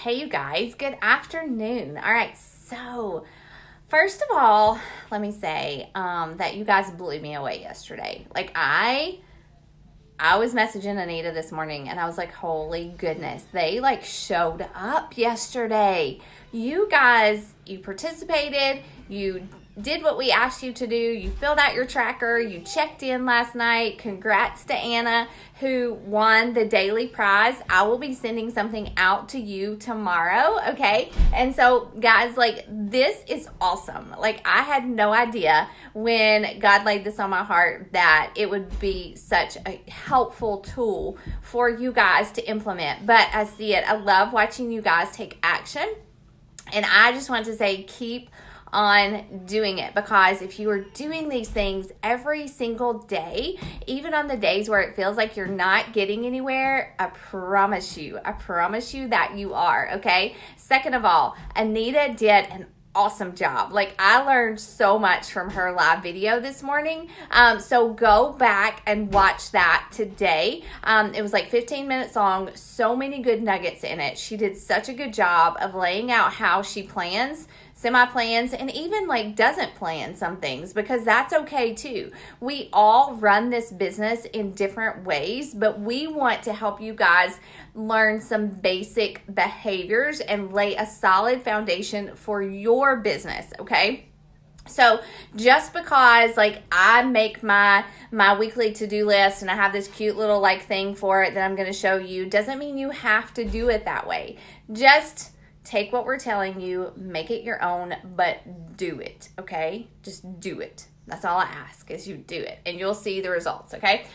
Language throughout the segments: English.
Hey, you guys, good afternoon. All right, so first of all, let me say that you guys blew me away yesterday. I was messaging Anita this morning and I was like, holy goodness, they showed up yesterday. You guys, you participated, you did what we asked you to do, you filled out your tracker, you checked in last night. Congrats to Anna who won the daily prize. I will be sending something out to you tomorrow, okay? And so guys, this is awesome. I had no idea when God laid this on my heart that it would be such a helpful tool for you guys to implement, but I see it. I love watching you guys take action, and I just want to say keep on doing it, because if you are doing these things every single day, even on the days where it feels like you're not getting anywhere, I promise you that you are, okay? Second of all, Anita did an awesome job. I learned so much from her live video this morning. So go back and watch that today. It was 15 minutes long, so many good nuggets in it. She did such a good job of laying out how she plans, semi-plans, and even doesn't plan some things, because that's okay too. We all run this business in different ways, but we want to help you guys learn some basic behaviors and lay a solid foundation for your business, okay? So just because I make my weekly to-do list and I have this cute little thing for it that I'm going to show you, doesn't mean you have to do it that way. Just take what we're telling you, make it your own, but do it, okay? Just do it. That's all I ask, is you do it, and you'll see the results, okay?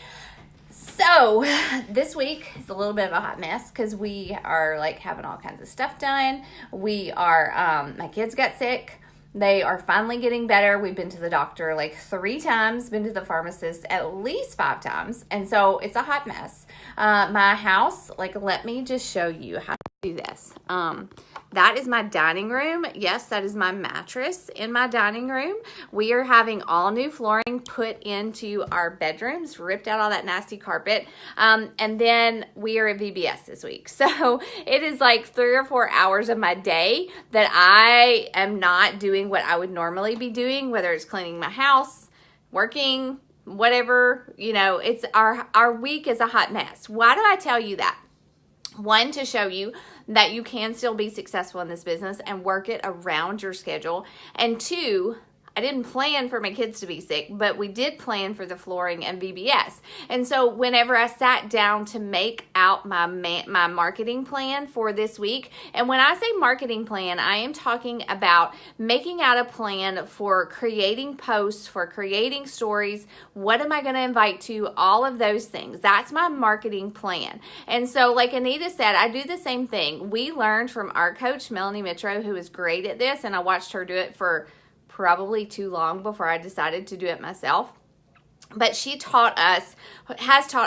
So this week is a little bit of a hot mess because we are having all kinds of stuff done. We are, my kids got sick. They are finally getting better. We've been to the doctor 3 times, been to the pharmacist at least 5 times. And so it's a hot mess. My house, let me just show you how to do this. That is my dining room. Yes, that is my mattress in my dining room. We are having all new flooring put into our bedrooms, ripped out all that nasty carpet. And then we are at VBS this week. So it is 3 or 4 hours of my day that I am not doing what I would normally be doing, whether it's cleaning my house, working, whatever, it's our week is a hot mess. Why do I tell you that? 1, to show you that you can still be successful in this business and work it around your schedule. And 2, I didn't plan for my kids to be sick, but we did plan for the flooring and VBS. And so whenever I sat down to make out my marketing plan for this week, and when I say marketing plan, I am talking about making out a plan for creating posts, for creating stories, what am I going to invite to, all of those things. That's my marketing plan. And so like Anita said, I do the same thing. We learned from our coach, Melanie Mitro, who is great at this, and I watched her do it for probably too long before I decided to do it myself. But she has taught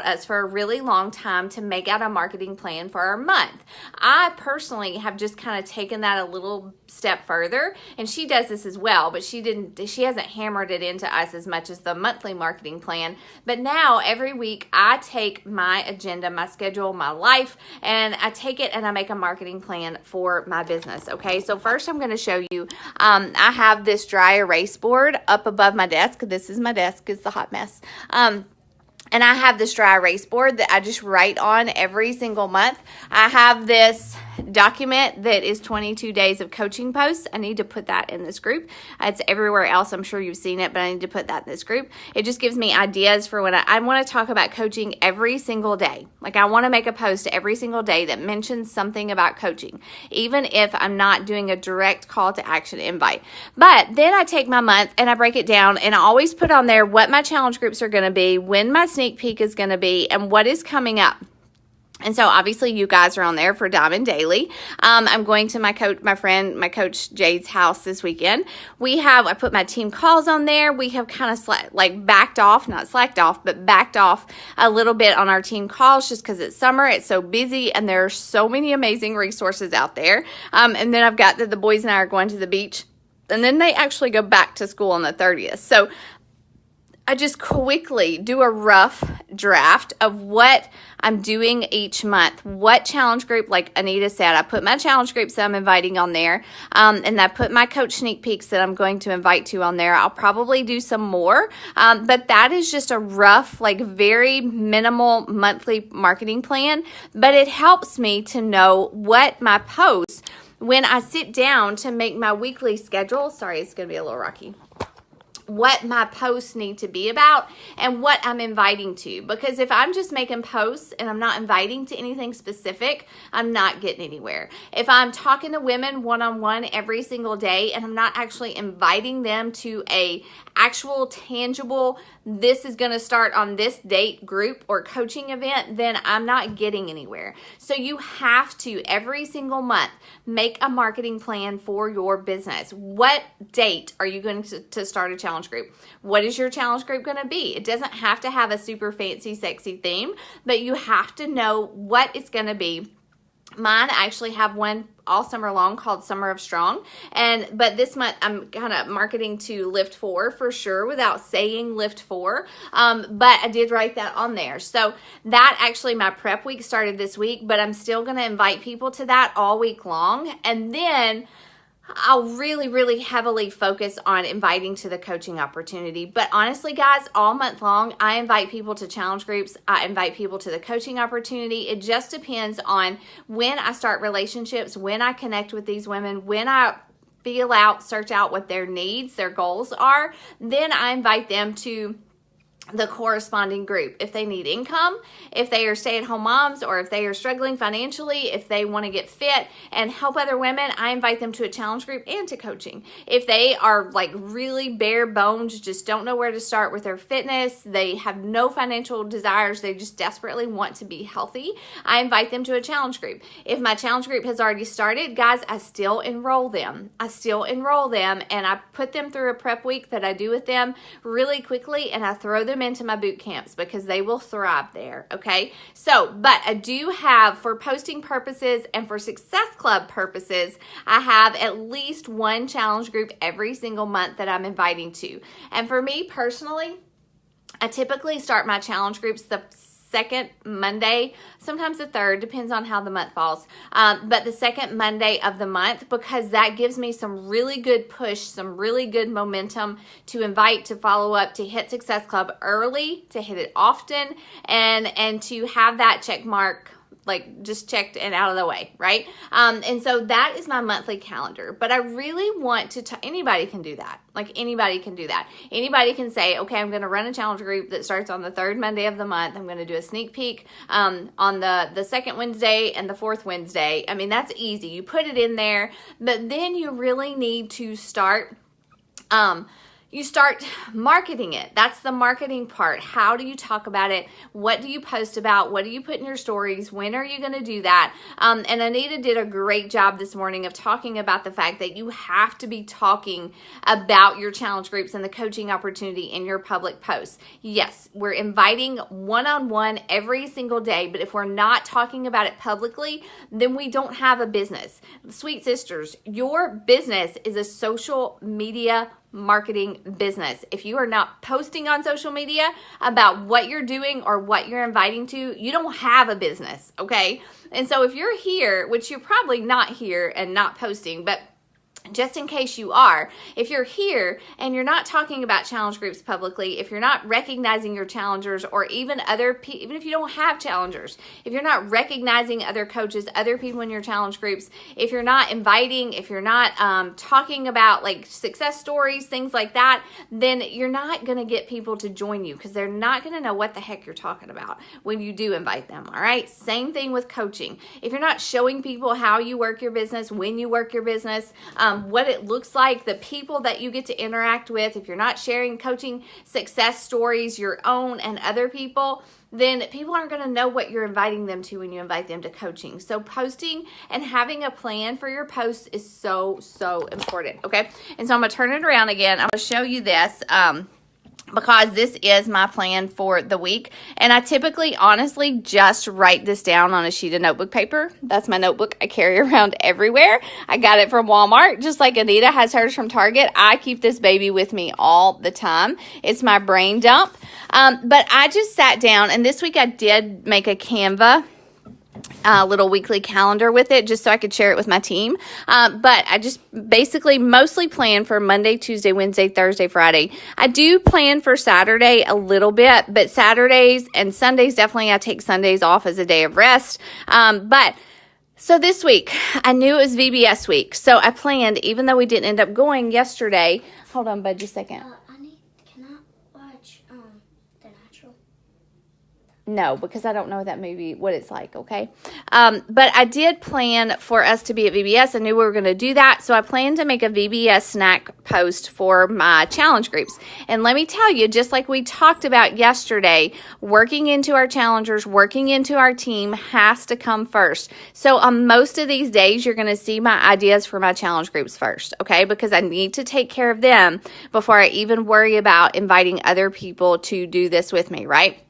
us for a really long time to make out a marketing plan for our month. I personally have just kind of taken that a little step further, and she does this as well, but she hasn't hammered it into us as much as the monthly marketing plan. But now every week I take my agenda, my schedule, my life, and I take it and I make a marketing plan for my business. Okay, so first I'm going to show you, I have this dry erase board up above my desk. This is my desk, it's the hot mess. And I have this dry erase board that I just write on every single month. I have this document that is 22 days of coaching posts. I need to put that in this group. It's everywhere else. I'm sure you've seen it, but I need to put that in this group. It just gives me ideas for when I want to talk about coaching every single day. I want to make a post every single day that mentions something about coaching, even if I'm not doing a direct call to action invite. But then I take my month and I break it down, and I always put on there what my challenge groups are going to be, when my sneak peek is going to be, and what is coming up. And so obviously you guys are on there for Diamond Daily. I'm going to my coach Jade's house this weekend. I put my team calls on there. We have kind of backed off a little bit on our team calls just because it's summer. It's so busy and there are so many amazing resources out there. And then I've got the boys and I are going to the beach, and then they actually go back to school on the 30th. So I just quickly do a rough draft of what I'm doing each month. What challenge group, like Anita said, I put my challenge groups that I'm inviting on there, and I put my coach sneak peeks that I'm going to invite to on there. I'll probably do some more, but that is just a rough, like very minimal monthly marketing plan, but it helps me to know what my posts, when I sit down to make my weekly schedule, sorry, it's going to be a little rocky, what my posts need to be about and what I'm inviting to. Because if I'm just making posts and I'm not inviting to anything specific, I'm not getting anywhere. If I'm talking to women one-on-one every single day and I'm not actually inviting them to a actual tangible, this is going to start on this date group or coaching event, then I'm not getting anywhere. So you have to every single month make a marketing plan for your business. What date are you going to start a challenge group? What is your challenge group going to be? It doesn't have to have a super fancy, sexy theme, but you have to know what it's going to be. Mine, I actually have one all summer long called Summer of Strong, but this month I'm kind of marketing to Lift 4 for sure without saying Lift 4, but I did write that on there. So that actually, my prep week started this week, but I'm still going to invite people to that all week long, and then I'll really, really heavily focus on inviting to the coaching opportunity. But honestly, guys, all month long, I invite people to challenge groups. I invite people to the coaching opportunity. It just depends on when I start relationships, when I connect with these women, when I feel out, search out what their needs, their goals are, then I invite them to the corresponding group. If they need income, if they are stay-at-home moms, or if they are struggling financially, if they want to get fit and help other women, I invite them to a challenge group and to coaching. If they are like really bare bones, just don't know where to start with their fitness, they have no financial desires, they just desperately want to be healthy, I invite them to a challenge group. If my challenge group has already started, guys, I still enroll them. And I put them through a prep week that I do with them really quickly, and I throw them into my boot camps because they will thrive there. Okay. So, but I do have, for posting purposes and for Success Club purposes, I have at least one challenge group every single month that I'm inviting to. And for me personally, I typically start my challenge groups the second Monday, sometimes the third, depends on how the month falls, but the second Monday of the month, because that gives me some really good push, some really good momentum to invite, to follow up, to hit Success Club early, to hit it often, and to have that check mark like just checked and out of the way, right? And so that is my monthly calendar. But I really want to, anybody can do that. Like anybody can do that. Anybody can say, okay, I'm going to run a challenge group that starts on the third Monday of the month. I'm going to do a sneak peek on the second Wednesday and the fourth Wednesday. I mean, that's easy. You put it in there, but then you really need to start you start marketing it. That's the marketing part. How do you talk about it? What do you post about? What do you put in your stories? When are you going to do that? And Anita did a great job this morning of talking about the fact that you have to be talking about your challenge groups and the coaching opportunity in your public posts. Yes, we're inviting one-on-one every single day, but if we're not talking about it publicly, then we don't have a business. Sweet sisters, your business is a social media marketing business. If you are not posting on social media about what you're doing or what you're inviting to, you don't have a business, okay? And so if you're here, which you're probably not here and not posting, but just in case you are, if you're here and you're not talking about challenge groups publicly, if you're not recognizing your challengers, or even even if you don't have challengers, if you're not recognizing other coaches, other people in your challenge groups, if you're not inviting, if you're not talking about like success stories, things like that, then you're not going to get people to join you because they're not going to know what the heck you're talking about when you do invite them. All right. Same thing with coaching. If you're not showing people how you work your business, when you work your business, what it looks like, the people that you get to interact with, if you're not sharing coaching success stories, your own and other people, then people aren't going to know what you're inviting them to when you invite them to coaching. So posting and having a plan for your posts is so, so important. Okay. And so I'm going to turn it around again. I'm going to show you this. because this is my plan for the week. And I typically, honestly, just write this down on a sheet of notebook paper. That's my notebook I carry around everywhere. I got it from Walmart, just like Anita has hers from Target. I keep this baby with me all the time. It's my brain dump. But I just sat down, and this week I did make a Canva little weekly calendar with it just so I could share it with my team. But I just basically mostly plan for Monday, Tuesday, Wednesday, Thursday, Friday. I do plan for Saturday a little bit, Saturdays and Sundays, definitely I take Sundays off as a day of rest. So this week, I knew it was VBS week. So I planned, even though we didn't end up going yesterday. Hold on, bud, just a second. Can I watch The Natural? No, because I don't know what it's like, okay? But I did plan for us to be at VBS. I knew we were going to do that. So I planned to make a VBS snack post for my challenge groups. And let me tell you, just like we talked about yesterday, working into our challengers, working into our team has to come first. So on most of these days, you're going to see my ideas for my challenge groups first, okay? Because I need to take care of them before I even worry about inviting other people to do this with me, right?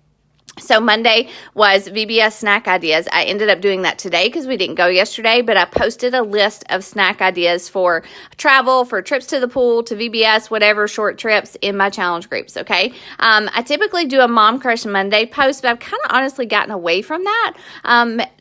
So Monday was VBS snack ideas. I ended up doing that today because we didn't go yesterday, but I posted a list of snack ideas for travel, for trips to the pool, to VBS, whatever, short trips in my challenge groups, okay? I typically do a Mom Crush Monday post, but I've kind of honestly gotten away from that.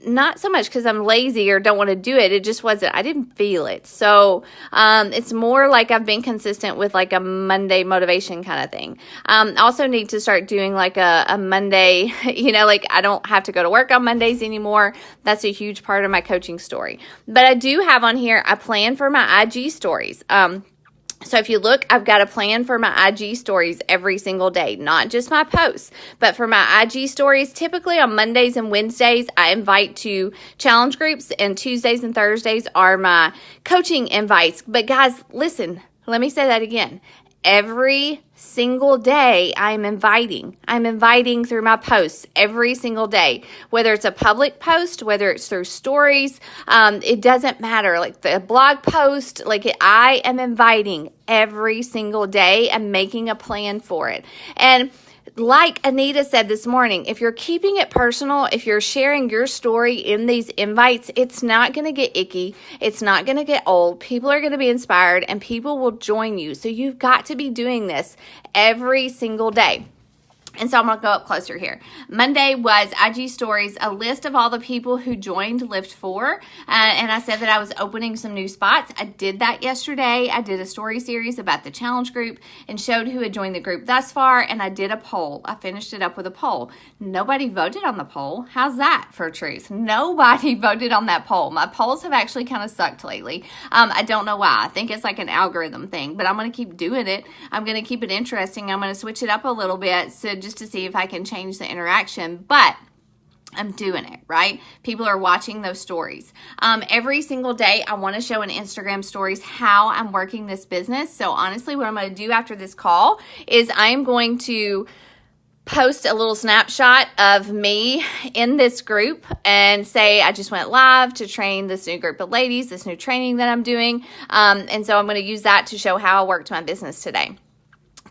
Not so much because I'm lazy or don't want to do it. It just wasn't, I didn't feel it. So it's more like I've been consistent with like a Monday motivation kind of thing. I also need to start doing like a Monday, like I don't have to go to work on Mondays anymore. That's a huge part of my coaching story. But I do have on here, I plan for my IG stories. So if you look, I've got a plan for my IG stories every single day, not just my posts, but for my IG stories, typically on Mondays and Wednesdays, I invite to challenge groups, and Tuesdays and Thursdays are my coaching invites. But guys, listen, let me say that again. Every single day I'm inviting through my posts every single day, whether it's a public post, whether it's through stories, it doesn't matter. Like the blog post, I am inviting every single day and making a plan for it. And like Anita said this morning, if you're keeping it personal, if you're sharing your story in these invites, it's not going to get icky. It's not going to get old. People are going to be inspired and people will join you. So you've got to be doing this every single day. And so I'm going to go up closer here. Monday was IG stories, a list of all the people who joined Lift 4. And I said that I was opening some new spots. I did that yesterday. I did a story series about the challenge group and showed who had joined the group thus far. And I did a poll. I finished it up with a poll. Nobody voted on the poll. How's that for truth? Nobody voted on that poll. My polls have actually kind of sucked lately. I don't know why. I think it's like an algorithm thing, but I'm going to keep doing it. I'm going to keep it interesting. I'm going to switch it up a little bit just to see if I can change the interaction, but I'm doing it, right? People are watching those stories. Every single day, I want to show in Instagram stories how I'm working this business. So honestly, what I'm going to do after this call is I am going to post a little snapshot of me in this group and say, I just went live to train this new group of ladies, this new training that I'm doing. And so I'm going to use that to show how I worked my business today.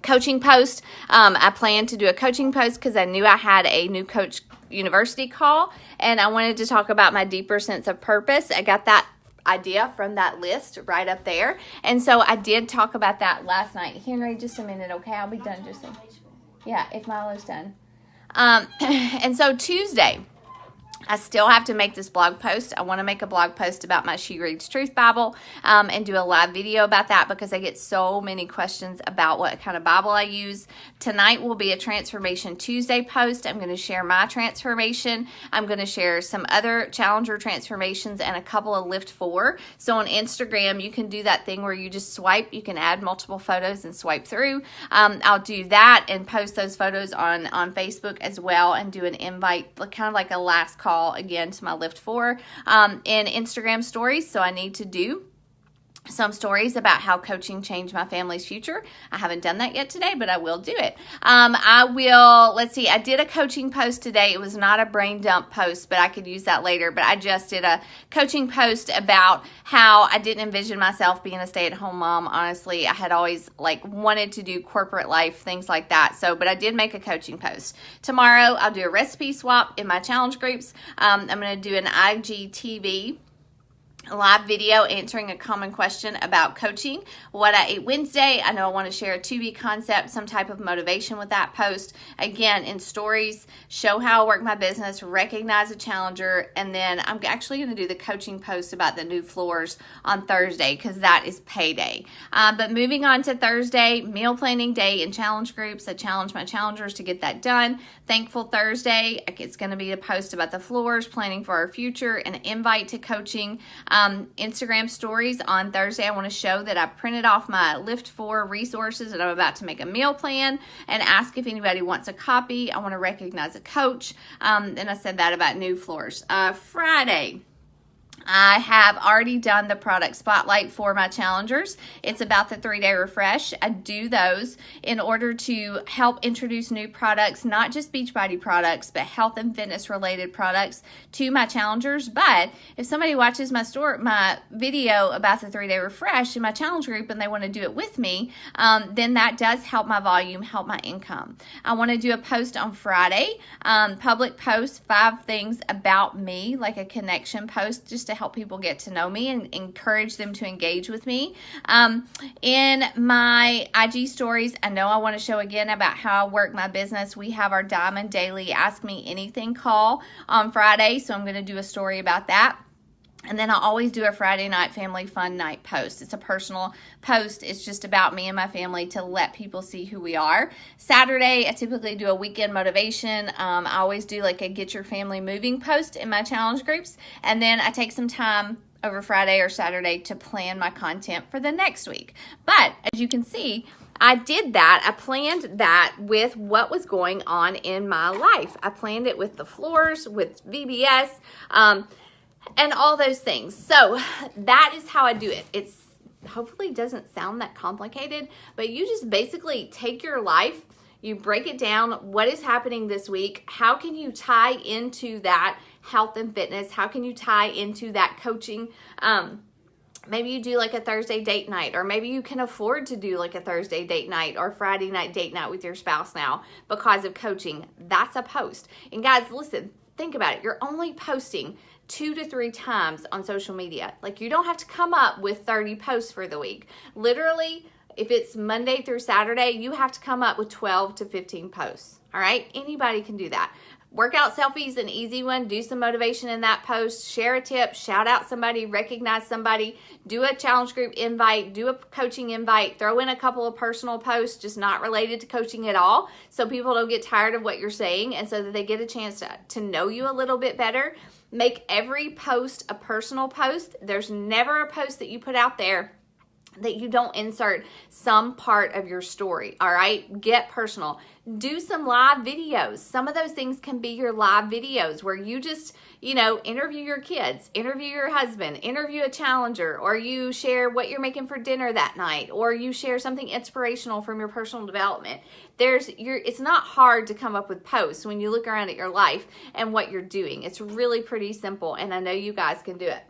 Coaching post. I planned to do a coaching post because I knew I had a new Coach University call and I wanted to talk about my deeper sense of purpose. I got that idea from that list right up there. And so I did talk about that last night. Henry, just a minute, okay? I'll be done just a minute. Yeah, if Milo's done. And so Tuesday, I still have to make this blog post. I want to make a blog post about my She Reads Truth Bible and do a live video about that because I get so many questions about what kind of Bible I use. Tonight will be a Transformation Tuesday post. I'm going to share my transformation. I'm going to share some other Challenger transformations and a couple of Lift 4. So on Instagram, you can do that thing where you just swipe. You can add multiple photos and swipe through. I'll do that and post those photos on Facebook as well and do an invite, kind of like a last call again to my Lift 4 in Instagram stories. So I need to do some stories about how coaching changed my family's future. I haven't done that yet today, but I will do it. Let's see, I did a coaching post today. It was not a brain dump post, but I could use that later. But I just did a coaching post about how I didn't envision myself being a stay-at-home mom. Honestly, I had always wanted to do corporate life, things like that. But I did make a coaching post. Tomorrow, I'll do a recipe swap in my challenge groups. I'm going to do an IGTV live video answering a common question about coaching. What I ate Wednesday. I know I want to share a 2B concept, some type of motivation with that post. Again, in stories, show how I work my business, recognize a challenger, and then I'm actually going to do the coaching post about the new floors on Thursday because that is payday. But moving on to Thursday, meal planning day in challenge groups. I challenge my challengers to get that done. Thankful Thursday. It's going to be a post about the floors, planning for our future, an invite to coaching. Instagram stories on Thursday. I want to show that I printed off my Lift 4 resources and I'm about to make a meal plan and ask if anybody wants a copy. I want to recognize a coach. And I said that about new floors. Friday, I have already done the product spotlight for my challengers. It's about the 3-day refresh. I do those in order to help introduce new products, not just Beachbody products, but health and fitness related products to my challengers. But if somebody watches my video about the 3-day refresh in my challenge group and they want to do it with me, then that does help my volume, help my income. I want to do a post on Friday, public post, 5 things about me, like a connection post, just to help people get to know me and encourage them to engage with me. In my IG stories, I know I want to show again about how I work my business. We have our Diamond Daily Ask Me Anything call on Friday, so I'm going to do a story about that. And then I'll always do a Friday night family fun night post. It's a personal post. It's just about me and my family to let people see who we are. Saturday, I typically do a weekend motivation. I always do a get your family moving post in my challenge groups. And then I take some time over Friday or Saturday to plan my content for the next week. But as you can see, I did that. I planned that with what was going on in my life. I planned it with the floors, with VBS, and all those things. So that is how I do it. It's hopefully doesn't sound that complicated, but you just basically take your life, you break it down, what is happening this week, how can you tie into that health and fitness, how can you tie into that coaching. Maybe you do a Thursday date night, or maybe you can afford to do a Thursday date night or Friday night date night with your spouse now because of coaching. That's a post. And guys, listen, think about it. You're only posting 2 to 3 times on social media. You don't have to come up with 30 posts for the week. Literally, if it's Monday through Saturday, you have to come up with 12 to 15 posts. All right? Anybody can do that. Workout selfies, an easy one. Do some motivation in that post. Share a tip. Shout out somebody. Recognize somebody. Do a challenge group invite. Do a coaching invite. Throw in a couple of personal posts just not related to coaching at all so people don't get tired of what you're saying and so that they get a chance to know you a little bit better. Make every post a personal post. There's never a post that you put out there that you don't insert some part of your story. All right, get personal. Do some live videos. Some of those things can be your live videos where you just, interview your kids, interview your husband, interview a challenger, or you share what you're making for dinner that night, or you share something inspirational from your personal development. It's not hard to come up with posts when you look around at your life and what you're doing. It's really pretty simple, and I know you guys can do it.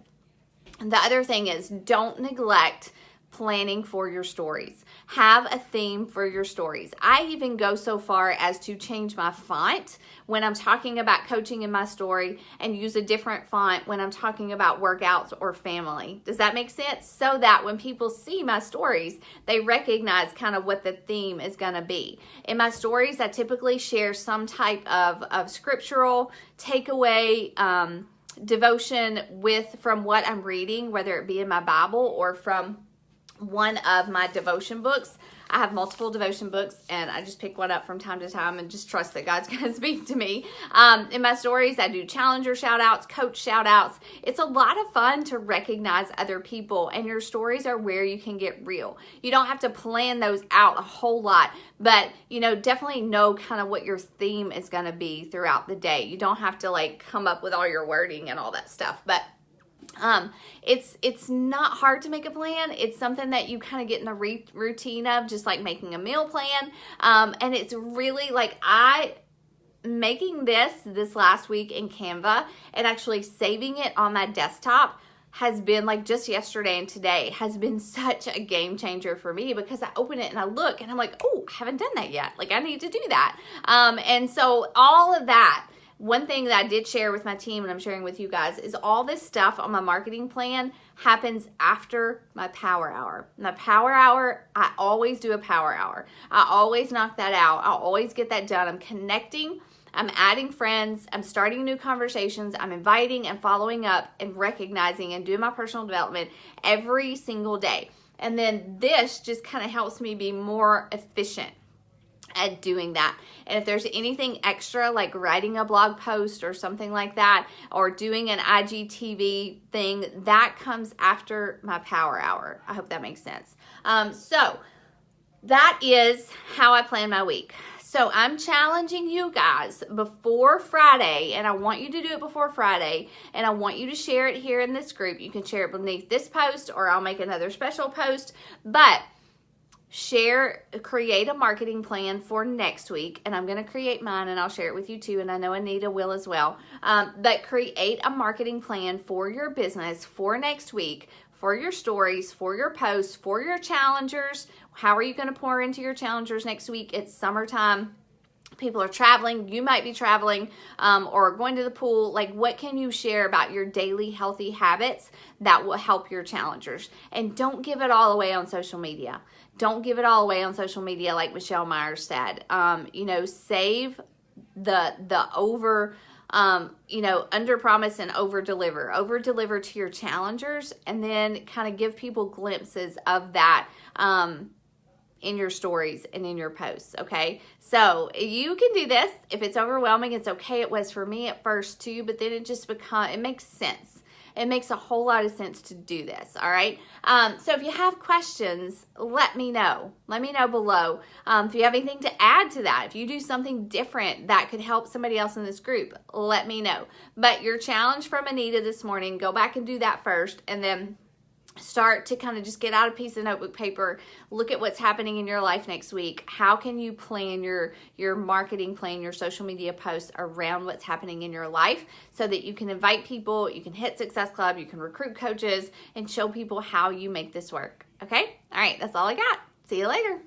And the other thing is, don't neglect planning for your stories. Have a theme for your stories. I even go so far as to change my font when I'm talking about coaching in my story and use a different font when I'm talking about workouts or family. Does that make sense? So that when people see my stories, they recognize kind of what the theme is going to be. In my stories, I typically share some type of scriptural takeaway devotion from what I'm reading, whether it be in my Bible or from one of my devotion books. I have multiple devotion books, and I just pick one up from time to time and just trust that God's going to speak to me. In my stories, I do challenger shout outs, coach shout outs. It's a lot of fun to recognize other people, and your stories are where you can get real. You don't have to plan those out a whole lot, but definitely know kind of what your theme is going to be throughout the day. You don't have to come up with all your wording and all that stuff, but It's not hard to make a plan. It's something that you kind of get in the routine of, just like making a meal plan. And it's really like making this last week in Canva and actually saving it on my desktop has been, like, just yesterday and today has been such a game changer for me, because I open it and I look and I'm like, oh, I haven't done that yet. Like, I need to do that. And so all of that, one thing that I did share with my team and I'm sharing with you guys is all this stuff on my marketing plan happens after my power hour. My power hour, I always do a power hour. I always knock that out. I'll always get that done. I'm connecting, I'm adding friends, I'm starting new conversations, I'm inviting and following up and recognizing and doing my personal development every single day. And then this just kind of helps me be more efficient at doing that. And if there's anything extra, like writing a blog post or something like that, or doing an IGTV thing, that comes after my power hour. I hope that makes sense. So that is how I plan my week. So I'm challenging you guys before Friday, and I want you to do it before Friday, and I want you to share it here in this group. You can share it beneath this post, or I'll make another special post, but create a marketing plan for next week, and I'm going to create mine and I'll share it with you too, and I know Anita will as well. But create a marketing plan for your business for next week, for your stories, for your posts, for your challengers. How are you going to pour into your challengers next week? It's summertime. People are traveling. You might be traveling or going to the pool. Like, what can you share about your daily healthy habits that will help your challengers? And don't give it all away on social media. Don't give it all away on social media, like Michelle Myers said. Save the over, under promise and over deliver. Over deliver to your challengers, and then kind of give people glimpses of that in your stories and in your posts, okay? So you can do this. If it's overwhelming, it's okay. It was for me at first too, but then it makes sense. It makes a whole lot of sense to do this, all right? So if you have questions, let me know. Let me know below. If you have anything to add to that, if you do something different that could help somebody else in this group, let me know. But your challenge from Anita this morning, go back and do that first, and then start to kind of just get out a piece of notebook paper, look at what's happening in your life next week. How can you plan your marketing plan, your social media posts around what's happening in your life, so that you can invite people, you can hit Success Club, you can recruit coaches, and show people how you make this work. Okay? All right, that's all I got. See you later.